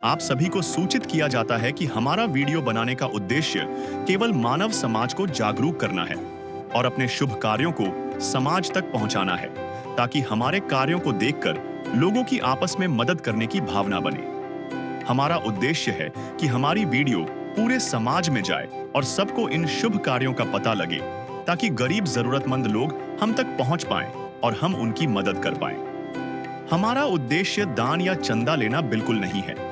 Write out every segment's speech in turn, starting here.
आप सभी को सूचित किया जाता है कि हमारा वीडियो बनाने का उद्देश्य केवल मानव समाज को जागरूक करना है और अपने शुभ कार्यों को समाज तक पहुंचाना है, ताकि हमारे कार्यों को देखकर लोगों की आपस में मदद करने की भावना बने। हमारा उद्देश्य है कि हमारी वीडियो पूरे समाज में जाए और सबको इन शुभ कार्यों का पता लगे, ताकि गरीब जरूरतमंद लोग हम तक पहुंच पाएं और हम उनकी मदद कर पाएं। हमारा उद्देश्य दान या चंदा लेना बिल्कुल नहीं है।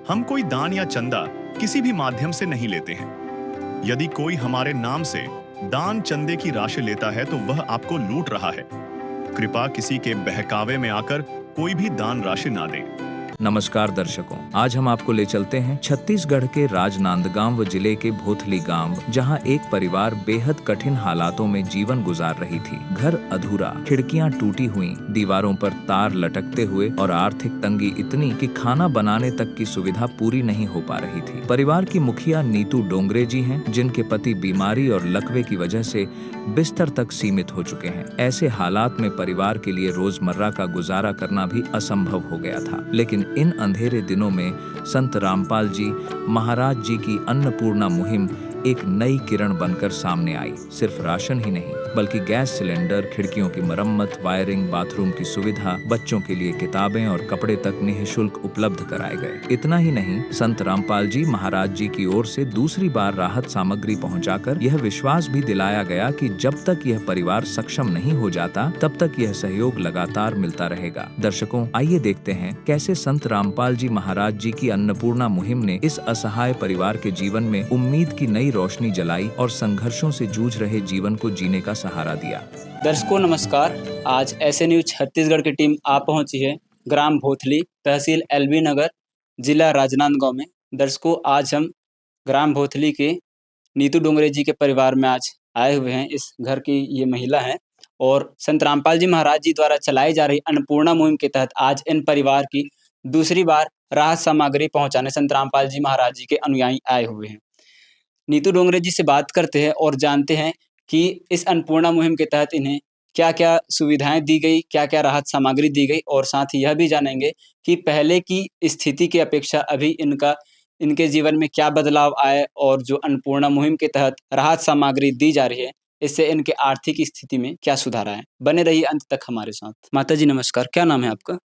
हम कोई दान या चंदा किसी भी माध्यम से नहीं लेते हैं। यदि कोई हमारे नाम से दान चंदे की राशि लेता है तो वह आपको लूट रहा है। कृपया किसी के बहकावे में आकर कोई भी दान राशि ना दें। नमस्कार दर्शकों, आज हम आपको ले चलते हैं छत्तीसगढ़ के राजनांदगांव जिले के भोथली गांव, जहां एक परिवार बेहद कठिन हालातों में जीवन गुजार रही थी। घर अधूरा, खिड़कियां टूटी हुई, दीवारों पर तार लटकते हुए और आर्थिक तंगी इतनी कि खाना बनाने तक की सुविधा पूरी नहीं हो पा रही थी। परिवार की मुखिया नीतू डोंगरे जी हैं, जिनके पति बीमारी और लकवे की वजह से बिस्तर तक सीमित हो चुके हैं। ऐसे हालात में परिवार के लिए रोजमर्रा का गुजारा करना भी असंभव हो गया था। लेकिन इन अंधेरे दिनों में संत रामपाल जी महाराज जी की अन्नपूर्णा मुहिम एक नई किरण बनकर सामने आई। सिर्फ राशन ही नहीं, बल्कि गैस सिलेंडर, खिड़कियों की मरम्मत, वायरिंग, बाथरूम की सुविधा, बच्चों के लिए किताबें और कपड़े तक निःशुल्क उपलब्ध कराए गए। इतना ही नहीं, संत रामपाल जी महाराज जी की ओर से दूसरी बार राहत सामग्री पहुंचाकर यह विश्वास भी दिलाया गया कि जब तक यह परिवार सक्षम नहीं हो जाता, तब तक यह सहयोग लगातार मिलता रहेगा। दर्शकों, आइए देखते हैं कैसे संत रामपाल जी महाराज जी की अन्नपूर्णा मुहिम ने इस असहाय परिवार के जीवन में उम्मीद की नई रोशनी जलाई और संघर्षों से जूझ रहे जीवन को जीने का सहारा दिया। दर्शकों नमस्कार। आज ऐसे न्यूज छत्तीसगढ़ की टीम आ पहुंची है ग्राम भोथली, तहसील एलबी नगर, जिला राजनांदगांव में। दर्शकों, आज हम ग्राम भोथली के नीतू डोंगरे जी के परिवार में आज आए हुए हैं। इस घर की ये महिला हैं और संत रामपाल जी महाराज जी द्वारा चलाई जा रही अन्नपूर्णा मुहिम के तहत आज इन परिवार की दूसरी बार राहत सामग्री पहुंचाने संत रामपाल जी महाराज जी के अनुयायी आए हुए हैं। नीतू डोंगरे जी से बात करते हैं और जानते हैं कि इस अन्नपूर्णा मुहिम के तहत इन्हें क्या-क्या सुविधाएं दी गई, क्या-क्या राहत सामग्री दी गई और साथ ही यह भी जानेंगे कि पहले की स्थिति की अपेक्षा अभी इनके जीवन में क्या बदलाव आए और जो अन्नपूर्णा मुहिम के तहत राहत सामग्री दी जा रही है, इससे इनके आर्थिक स्थिति में क्या सुधार आए। बने रहिए अंत तक हमारे साथ। माता जी नमस्कार, क्या नाम है आपका?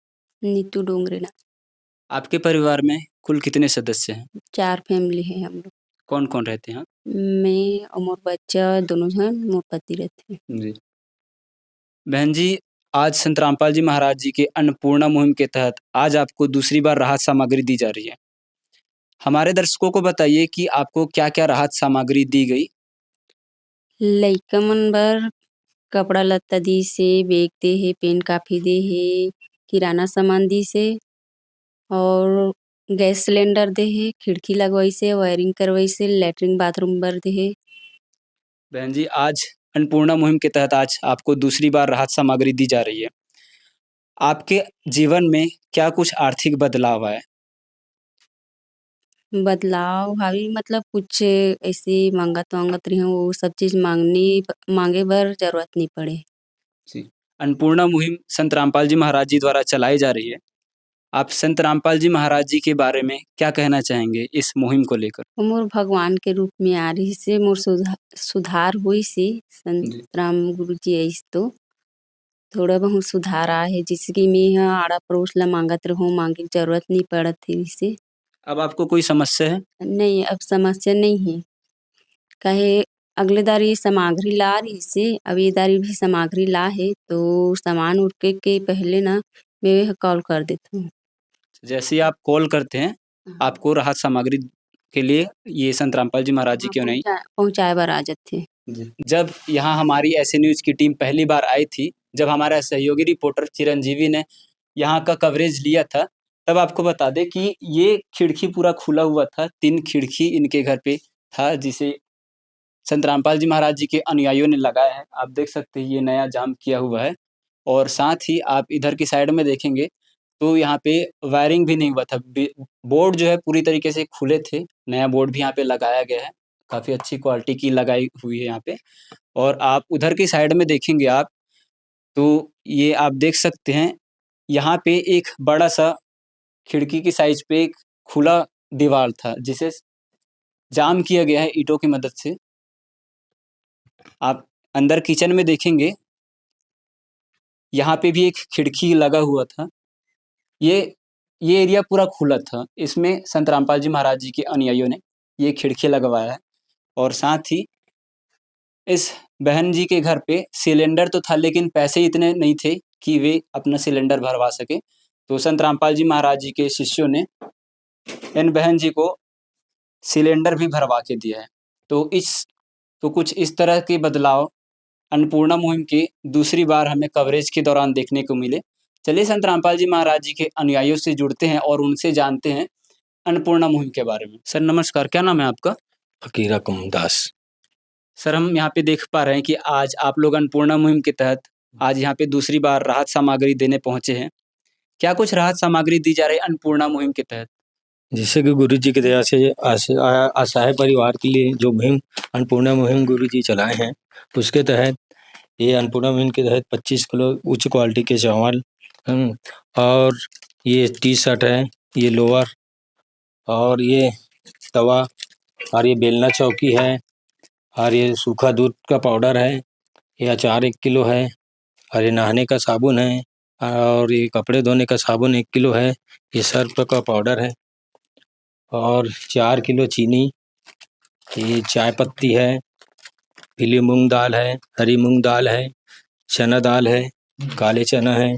नीतू डोंगरे ना। आपके परिवार में कुल कितने सदस्य हैं? 4 फैमिली है हम लोग। कौन-कौन रहते हैं आप? मैं और मोर बच्चा दोनों झन, मोर पति रहथे। जी। बहन जी, आज संत रामपाल जी महाराज जी के अन्नपूर्णा मुहिम के तहत आज आपको दूसरी बार राहत सामग्री दी जा रही है। हमारे दर्शकों को बताइए कि आपको क्या-क्या राहत सामग्री दी गई? लइका मन बर कपड़ा लत्ता दिस हे, बेग दे हे, पेन कॉपी दे हे, किराना सामान दिस हे और गैस सिलेंडर दे हे, खिड़की लगवाइस हे, वायरिंग करवाइस हे, लैट्रिन बाथरूम बर दे हे। बहन जी, आज अन्नपूर्णा मुहिम के तहत आज आपको दूसरी बार राहत सामग्री दी जा रही है। आपके जीवन में क्या कुछ आर्थिक बदलाव आए? बदलाव हावी मतलब कुछ ऐसे माँगत-वाँगत रही हूँ, वो सब चीज़ माँगे बर जरूरत नहीं पड़े। जी। अन्नपूर्णा मुहिम संत रामपाल जी महाराज जी द्वारा चलाई जा रही है। आप संत रामपाल जी महाराज जी के बारे में क्या कहना चाहेंगे इस मुहिम को लेकर? मोर भगवान के रूप में आ रही से मोर सुधार होइस हे। संत जी। राम गुरु जी आइस तो थोड़ा बहुत सुधार आए हे, जइसे कि मैं ह आड़ा पड़ोस ला माँगत रहूँ, माँगे के जरूरत नहीं पड़त हे इसे। अब आपको कोई समस्या है? नहीं, अब समस्या नहीं है। काहे अगले दारी सामग्री ला रहिस हे, अब ये दारी भी सामग्री ला हे, तो सामान उरके के पहले ना मैं कॉल कर देत हूँ। जैसे ही आप कॉल करते हैं, आपको राहत सामग्री के लिए ये संत रामपाल जी महाराज जी हाँ, क्यों नहीं? पहुँचाए बर आ जाथे। जी। जब यहाँ हमारी ऐसे न्यूज़ की टीम पहली बार आई थी, जब हमारा सहयोगी रिपोर्टर चिरंजीवी ने यहाँ का कवरेज लिया था, तब आपको बता दें कि ये खिड़की पूरा खुला हुआ था। 3 खिड़की इनके घर पे था, जिसे संत रामपाल जी महाराज जी के अनुयायियों ने लगाया है। आप देख सकते हैं ये नया जाम किया हुआ है और साथ ही आप इधर की साइड में देखेंगे तो यहाँ पे वायरिंग भी नहीं हुआ था। बोर्ड जो है पूरी तरीके से खुले थे। नया बोर्ड भी यहाँ पे लगाया गया है। काफ़ी अच्छी क्वालिटी की लगाई हुई है यहाँ पे। और आप उधर की साइड में देखेंगे आप, तो ये आप देख सकते हैं, यहाँ पे एक बड़ा-सा खिड़की की साइज़ पे एक खुला दीवार था जिसे जाम किया गया है ईंटों की मदद से। आप अंदर किचन में देखेंगे, यहाँ पे भी एक खिड़की लगा हुआ था। ये ये एरिया पूरा खुला था। इसमें संत रामपाल जी महाराज जी के अनुयायियों ने ये खिड़की लगवाया है और साथ ही इस बहन जी के घर पे सिलेंडर तो था, लेकिन पैसे इतने नहीं थे कि वे अपना सिलेंडर भरवा सके। तो संत रामपाल जी महाराज जी के शिष्यों ने इन बहन जी को सिलेंडर भी भरवा के दिया है। तो कुछ इस तरह के बदलाव अन्नपूर्णा मुहिम की दूसरी बार हमें कवरेज के दौरान देखने को मिले। चलिए संत रामपाल जी महाराज जी के अनुयायियों से जुड़ते हैं और उनसे जानते हैं अन्नपूर्णा मुहिम के बारे में। सर नमस्कार, क्या नाम है आपका? फकीरा कुमदास। सर हम यहाँ पे देख पा रहे हैं कि आज आप लोग अन्नपूर्णा मुहिम के तहत आज यहाँ पे दूसरी बार राहत सामग्री देने पहुंचे हैं। क्या कुछ राहत सामग्री दी जा रही है अन्नपूर्णा मुहिम के तहत? जिससे कि गुरु जी की दया से असहाय परिवार के लिए जो मुहिम अन्नपूर्णा मुहिम गुरु जी चलाए हैं, उसके तहत ये अन्नपूर्णा मुहिम के तहत 25 किलो उच्च क्वालिटी के चावल, और ये टी शर्ट है, ये लोअर, और ये तवा, और ये बेलना चौकी है, और ये सूखा दूध का पाउडर है, ये अचार 1 किलो है, और ये नहाने का साबुन है, और ये कपड़े धोने का साबुन 1 किलो है, ये सर्फ का पाउडर है, और 4 किलो चीनी, ये चाय पत्ती है, पीली मूंग दाल है, हरी मूंग दाल है, चना दाल है, काले चना है,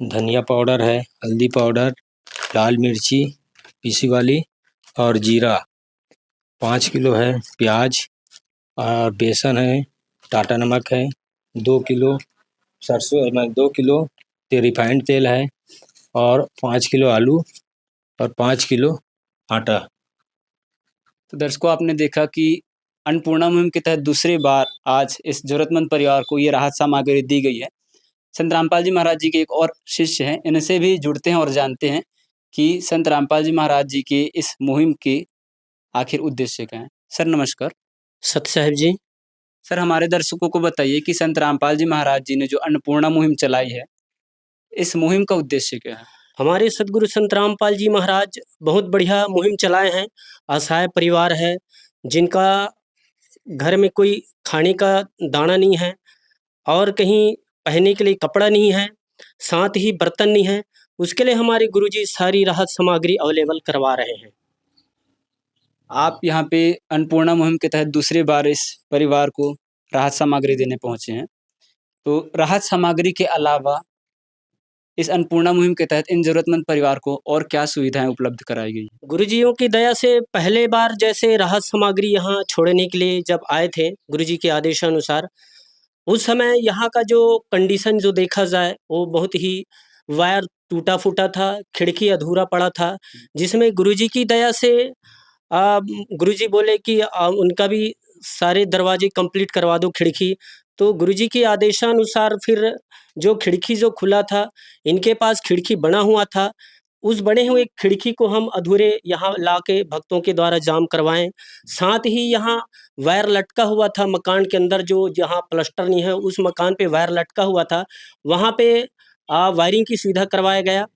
धनिया पाउडर है, हल्दी पाउडर, लाल मिर्ची पीसी वाली, और जीरा 5 किलो है, प्याज, और बेसन है, टाटा नमक है, 2 किलो सरसों, 2 किलो रिफाइंड तेल है, और 5 किलो आलू, और 5 किलो आटा। तो दर्शकों आपने देखा कि अन्नपूर्णा मुहिम के तहत दूसरी बार आज इस जरूरतमंद परिवार को ये राहत सामग्री दी गई है। संत रामपाल जी महाराज जी के एक और शिष्य हैं, इनसे भी जुड़ते हैं और जानते हैं कि संत रामपाल जी महाराज जी के इस मुहिम के आखिर उद्देश्य क्या है। सर नमस्कार। सत्य साहिब जी। सर हमारे दर्शकों को बताइए कि संत रामपाल जी महाराज जी ने जो अन्नपूर्णा मुहिम चलाई है, इस मुहिम का उद्देश्य क्या है? हमारे सदगुरु संत रामपाल जी महाराज बहुत बढ़िया मुहिम चलाए हैं। असहाय परिवार है जिनका घर में कोई खाने का दाना नहीं है और कहीं पहनने के लिए कपड़ा नहीं है, साथ ही बर्तन नहीं है, उसके लिए हमारे गुरुजी सारी राहत सामग्री अवेलेबल करवा रहे हैं। आप यहाँ पे अन्नपूर्णा मुहिम के तहत दूसरी बार इस परिवार को राहत सामग्री देने पहुंचे हैं। तो राहत सामग्री के अलावा इस अन्नपूर्णा मुहिम के तहत इन जरूरतमंद परिवार को और क्या सुविधाएं उपलब्ध कराई गई? गुरुजियों की दया से पहले बार जैसे राहत सामग्री यहाँ छोड़ने के लिए जब आए थे गुरुजी के आदेशानुसार, उस समय यहाँ का जो कंडीशन जो देखा जाए वो बहुत ही वायर टूटा फूटा था, खिड़की अधूरा पड़ा था, जिसमें गुरुजी की दया से गुरुजी बोले कि उनका भी सारे दरवाजे कंप्लीट करवा दो खिड़की। तो गुरुजी के आदेशानुसार फिर जो खिड़की जो खुला था, इनके पास खिड़की बना हुआ था, उस बने हुए खिड़की को हम अधूरे यहाँ लाके भक्तों के द्वारा जाम करवाएं। साथ ही यहाँ वायर लटका हुआ था मकान के अंदर, जो जहाँ प्लास्टर नहीं है उस मकान पे वायर लटका हुआ था, वहाँ पे वायरिंग की सुविधा करवाया गया,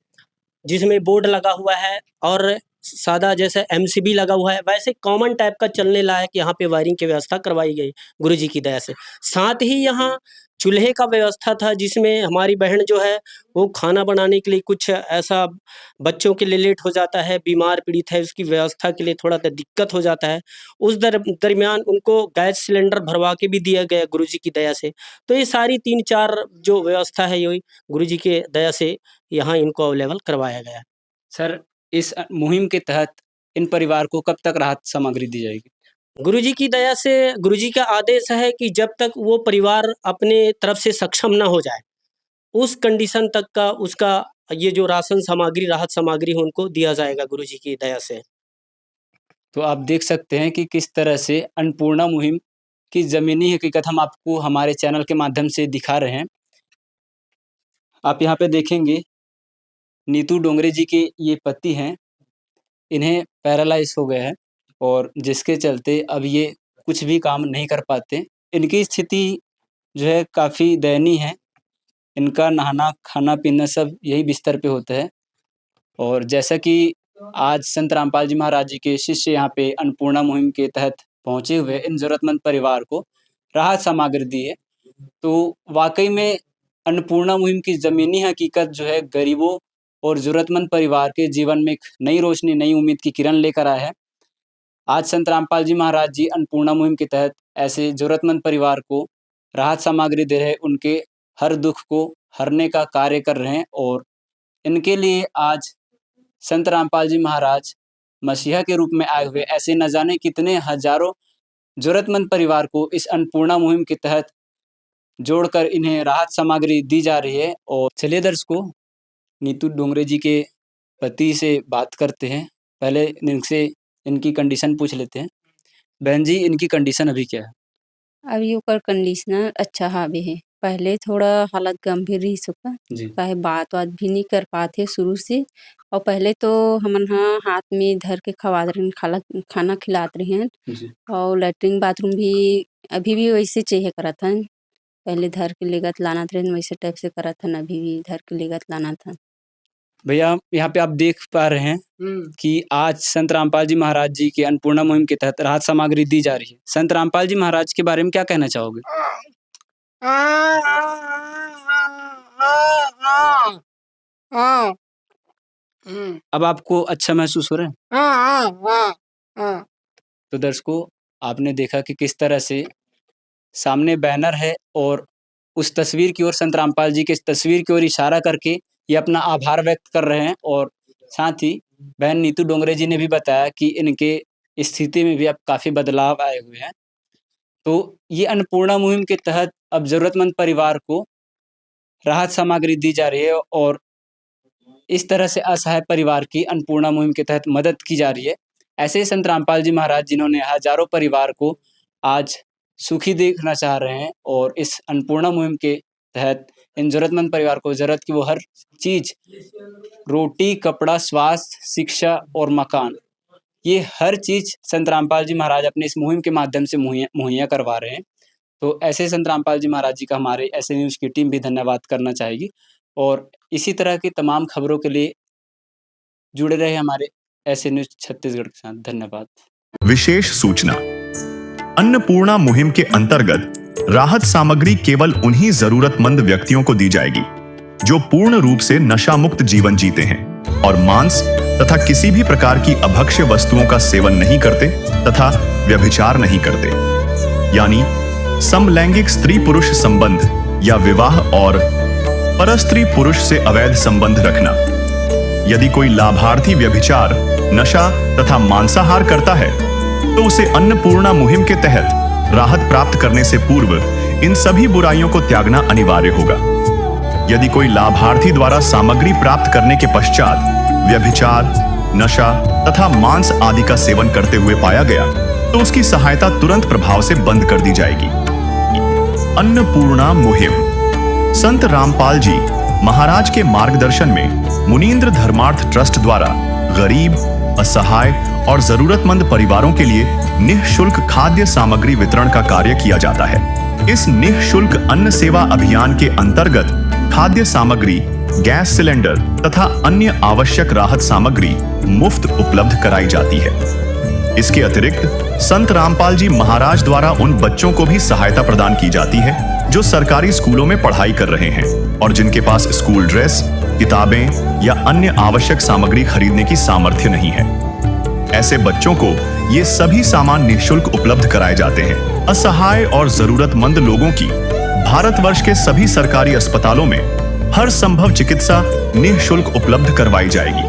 जिसमें बोर्ड लगा हुआ है और सादा जैसे एमसीबी लगा हुआ है, वैसे कॉमन टाइप का चलने लायक यहाँ पे वायरिंग की व्यवस्था करवाई गई गुरुजी की दया से। साथ ही यहाँ चूल्हे का व्यवस्था था, जिसमें हमारी बहन जो है वो खाना बनाने के लिए कुछ ऐसा बच्चों के लिए लेट हो जाता है, बीमार पीड़ित है, उसकी व्यवस्था के लिए थोड़ा सा दिक्कत हो जाता है, उस दरमियान उनको गैस सिलेंडर भरवा के भी दिया गया गुरुजी की दया से। तो ये सारी 3-4 जो व्यवस्था है ये गुरुजी के दया से यहाँ इनको अवेलेबल करवाया गया। सर इस मुहिम के तहत इन परिवार को कब तक राहत सामग्री दी जाएगी? गुरुजी की दया से गुरुजी का आदेश है कि जब तक वो परिवार अपने तरफ से सक्षम ना हो जाए, उस कंडीशन तक का उसका ये जो राशन सामग्री राहत सामग्री है उनको दिया जाएगा गुरुजी की दया से। तो आप देख सकते हैं कि किस तरह से अन्नपूर्णा मुहिम की ज़मीनी हकीकत हम आपको हमारे चैनल के माध्यम से दिखा रहे हैं। आप यहाँ पे देखेंगे नीतू डोंगरे जी के ये पति हैं, इन्हें पैरालाइज़ हो गया है और जिसके चलते अब ये कुछ भी काम नहीं कर पाते। इनकी स्थिति जो है काफ़ी दयनीय है। इनका नहाना, खाना-पीना सब यही बिस्तर पे होता है और जैसा कि आज संत रामपाल जी महाराज जी के शिष्य यहाँ पे अन्नपूर्णा मुहिम के तहत पहुंचे हुए इन जरूरतमंद परिवार को राहत सामग्री दी है। तो वाकई में अन्नपूर्णा मुहिम की ज़मीनी हकीकत जो है गरीबों और ज़रूरतमंद परिवार के जीवन में एक नई रोशनी, नई उम्मीद की किरण लेकर आया है। आज संत रामपाल जी महाराज जी अन्नपूर्णा मुहिम के तहत ऐसे ज़रूरतमंद परिवार को राहत सामग्री दे रहे, उनके हर दुख को हरने का कार्य कर रहे हैं और इनके लिए आज संत रामपाल जी महाराज मसीहा के रूप में आए हुए ऐसे न जाने कितने हजारों ज़रूरतमंद परिवार को इस अन्नपूर्णा मुहिम के तहत जोड़कर इन्हें राहत सामग्री दी जा रही है। और चलिए दर्शकों, नीतू डोंगरे जी के पति से बात करते हैं। पहले इनसे इनकी कंडीशन पूछ लेते हैं। बहन जी, इनकी कंडीशन अभी क्या है? अभी ओकर कंडीशनर अच्छा हावे हे। पहले थोड़ा हालत गंभीर रही सका, जी काहे बात वात भी नहीं कर पाते शुरू से। और पहले तो हमन हा हाथ में धर के खवात रहिन, खाना खिलात रहिन जी और लैट्रिन बाथरूम भी अभी भी वैसे चाहिए करत हन। पहले धर के लेगत लानत रहिन, वैसे टाइप से करत हन, अभी भी धर के लेगत लानत हन। भैया, यहाँ पे आप देख पा रहे हैं कि आज संत रामपाल जी महाराज जी के अन्नपूर्णा मुहिम के तहत राहत सामग्री दी जा रही है। संत रामपाल जी महाराज के बारे में क्या कहना चाहोगे? अब आपको अच्छा महसूस हो रहा है? तो दर्शकों, आपने देखा कि किस तरह से सामने बैनर है और उस तस्वीर की ओर, संत रामपाल जी के इस तस्वीर की ओर इशारा करके ये अपना आभार व्यक्त कर रहे हैं। और साथ ही बहन नीतू डोंगरे जी ने भी बताया कि इनके स्थिति में भी अब काफ़ी बदलाव आए हुए हैं। तो ये अन्नपूर्णा मुहिम के तहत अब ज़रूरतमंद परिवार को राहत सामग्री दी जा रही है और इस तरह से असहाय परिवार की अन्नपूर्णा मुहिम के तहत मदद की जा रही है। ऐसे ही संत रामपाल जी महाराज जिन्होंने हजारों परिवार को आज सुखी देखना चाह रहे हैं और इस अन्नपूर्णा मुहिम के तहत इन ज़रूरतमंद परिवार को ज़रूरत की वो हर चीज़, रोटी, कपड़ा, स्वास्थ्य, शिक्षा और मकान, ये हर चीज़ संत रामपाल जी महाराज अपने इस मुहिम के माध्यम से मुहैया करवा रहे हैं। तो ऐसे संत रामपाल जी महाराज जी का हमारे ऐसे न्यूज़ की टीम भी धन्यवाद करना चाहेगी। और इसी तरह की तमाम खबरों के लिए जुड़े रहे हमारे ऐसे न्यूज़ छत्तीसगढ़ के साथ। धन्यवाद। विशेष सूचना, अन्नपूर्णा मुहिम के अंतर्गत राहत सामग्री केवल उन्हीं जरूरतमंद व्यक्तियों को दी जाएगी जो पूर्ण रूप से नशा मुक्त जीवन जीते हैं और मांस तथा किसी भी प्रकार की अभक्ष्य वस्तुओं का सेवन नहीं करते तथा व्यभिचार नहीं करते, यानी समलैंगिक स्त्री पुरुष संबंध या विवाह और परस्त्री पुरुष से अवैध संबंध रखना। यदि कोई लाभार्थी व्यभिचार, नशा तथा मांसाहार करता है तो उसे अन्नपूर्णा मुहिम के तहत राहत प्राप्त करने से पूर्व इन सभी बुराइयों को त्यागना अनिवार्य होगा। यदि कोई लाभार्थी द्वारा सामग्री प्राप्त करने के पश्चात व्यभिचार, नशा तथा मांस आदि का सेवन करते हुए पाया गया तो उसकी सहायता तुरंत प्रभाव से बंद कर दी जाएगी। अन्नपूर्णा मुहिम संत रामपाल जी महाराज के मार्गदर्शन में मुनीन्द्र धर्मार्थ ट्रस्ट द्वारा गरीब, असहाय और जरूरतमंद परिवारों के लिए निःशुल्क खाद्य सामग्री वितरण का कार्य किया जाता है। इस निःशुल्क अन्न सेवा अभियान के अंतर्गत खाद्य सामग्री, गैस सिलेंडर तथा अन्य आवश्यक राहत सामग्री मुफ्त उपलब्ध कराई जाती है। इसके अतिरिक्त संत रामपाल जी महाराज द्वारा उन बच्चों को भी सहायता प्रदान की जाती है जो सरकारी स्कूलों में पढ़ाई कर रहे हैं और जिनके पास स्कूल ड्रेस, किताबें या अन्य आवश्यक सामग्री खरीदने की सामर्थ्य नहीं है। ऐसे बच्चों को ये सभी सामान निःशुल्क उपलब्ध कराए जाते हैं। असहाय और जरूरतमंद लोगों की भारतवर्ष के सभी सरकारी अस्पतालों में हर संभव चिकित्सा निःशुल्क उपलब्ध करवाई जाएगी,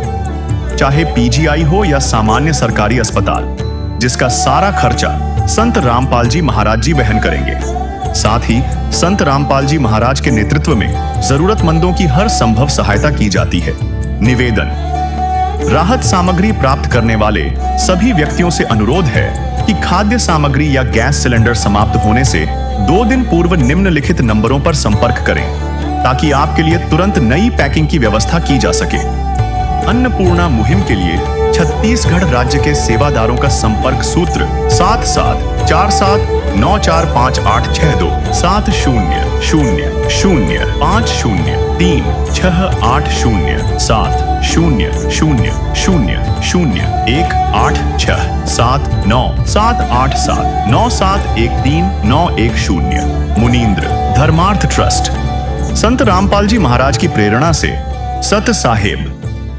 चाहे पीजीआई हो या सामान्य सरकारी अस्पताल, जिसका सारा खर्चा संत रामपाल जी महाराज जी वहन करेंगे। साथ ही संत रामपाल जी महाराज के नेतृत्व में जरूरतमंदों की हर संभव सहायता की जाती है। निवेदन, राहत सामग्री प्राप्त करने वाले सभी व्यक्तियों से अनुरोध है कि खाद्य सामग्री या गैस सिलेंडर समाप्त होने से 2 दिन पूर्व निम्नलिखित नंबरों पर संपर्क करें ताकि आपके लिए तुरंत नई पैकिंग की व्यवस्था की जा सके। अन्नपूर्णा मुहिम के लिए छत्तीसगढ़ राज्य के सेवादारों का संपर्क सूत्र 7747945862 7005036807 00187879787 मुनींद्र धर्मार्थ ट्रस्ट। संत रामपाल जी महाराज की प्रेरणा से सत साहेब